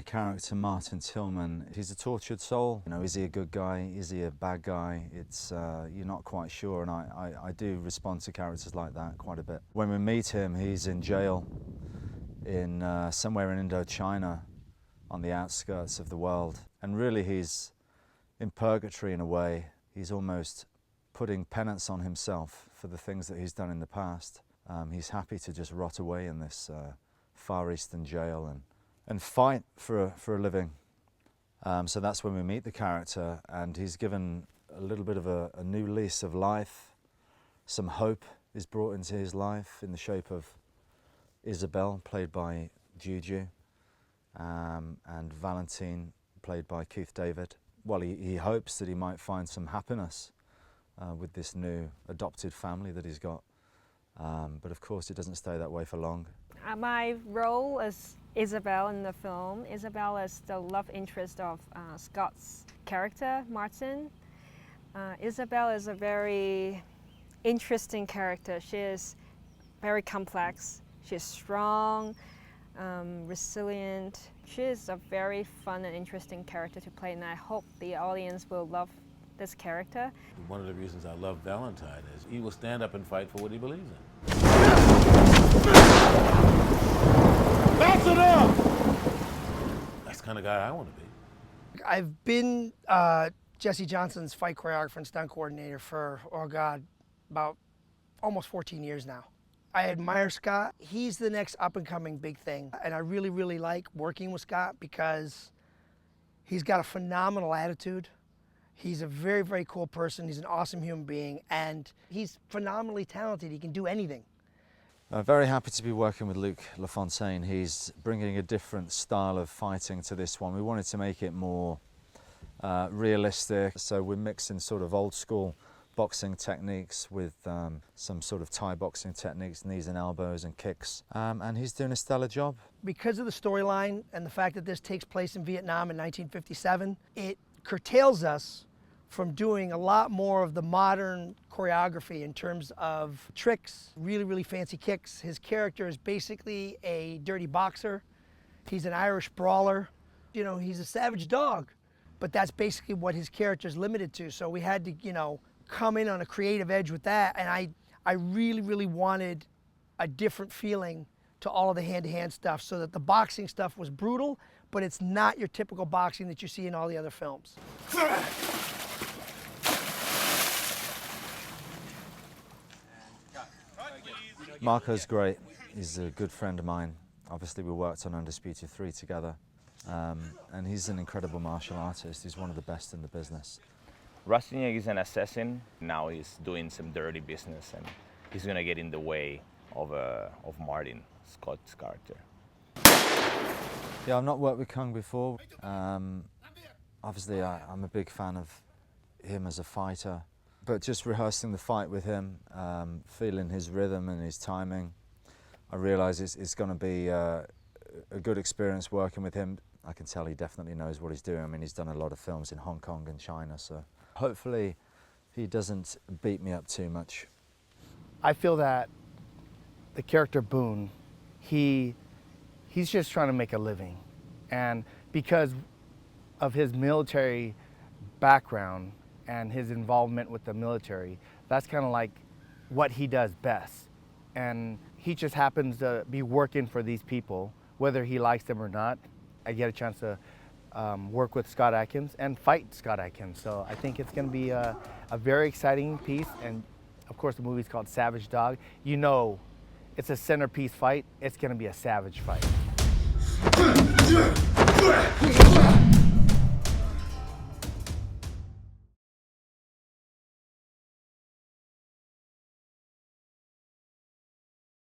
character, Martin Tillman, he's a tortured soul. You know, is he a good guy? Is he a bad guy? It's, you're not quite sure, and I do respond to characters like that quite a bit. When we meet him, he's in jail in somewhere in Indochina on the outskirts of the world. And really he's in purgatory in a way. He's almost putting penance on himself for the things that he's done in the past. He's happy to just rot away in this Far Eastern jail and fight for a living. So that's when we meet the character, and he's given a little bit of a new lease of life. Some hope is brought into his life in the shape of Isabel, played by Juju, and Valentine, played by Keith David. Well, he hopes that he might find some happiness with this new adopted family that he's got. But of course it doesn't stay that way for long. My role as Isabel in the film, Isabel is the love interest of Scott's character, Martin. Isabel is a very interesting character. She is very complex. She's strong, resilient. She is a very fun and interesting character to play, and I hope the audience will love this character. One of the reasons I love Valentine is he will stand up and fight for what he believes in. That's enough! That's the kind of guy I want to be. I've been Jesse Johnson's fight choreographer and stunt coordinator for, oh God, about almost 14 years now. I admire Scott. He's the next up-and-coming big thing. And I really, really like working with Scott because he's got a phenomenal attitude. He's a very, very cool person. He's an awesome human being, and he's phenomenally talented. He can do anything. I'm very happy to be working with Luc Lafontaine. He's bringing a different style of fighting to this one. We wanted to make it more realistic, so we're mixing sort of old school boxing techniques with some sort of Thai boxing techniques, knees and elbows and kicks, and he's doing a stellar job. Because of the storyline and the fact that this takes place in Vietnam in 1957, it curtails us from doing a lot more of the modern choreography in terms of tricks, really, really fancy kicks. His character is basically a dirty boxer. He's an Irish brawler. You know, he's a savage dog, but that's basically what his character is limited to. So we had to, you know, come in on a creative edge with that, and I really, really wanted a different feeling to all of the hand-to-hand stuff, so that the boxing stuff was brutal, but it's not your typical boxing that you see in all the other films. Marco's great. He's a good friend of mine. Obviously we worked on Undisputed 3 together, and he's an incredible martial artist. He's one of the best in the business. Rastignac is an assassin. Now he's doing some dirty business, and he's gonna get in the way of Martin, Scott's character. Yeah, I've not worked with Kung before. Obviously, I'm a big fan of him as a fighter, but just rehearsing the fight with him, feeling his rhythm and his timing, I realise it's going to be a good experience working with him. I can tell he definitely knows what he's doing. I mean, he's done a lot of films in Hong Kong and China, so hopefully he doesn't beat me up too much. I feel that the character Boone, he's just trying to make a living. And because of his military background and his involvement with the military, that's kind of like what he does best. And he just happens to be working for these people, whether he likes them or not. I get a chance to work with Scott Adkins and fight Scott Adkins. So I think it's going to be a very exciting piece. And of course, the movie's called Savage Dog. You know, it's a centerpiece fight. It's going to be a savage fight.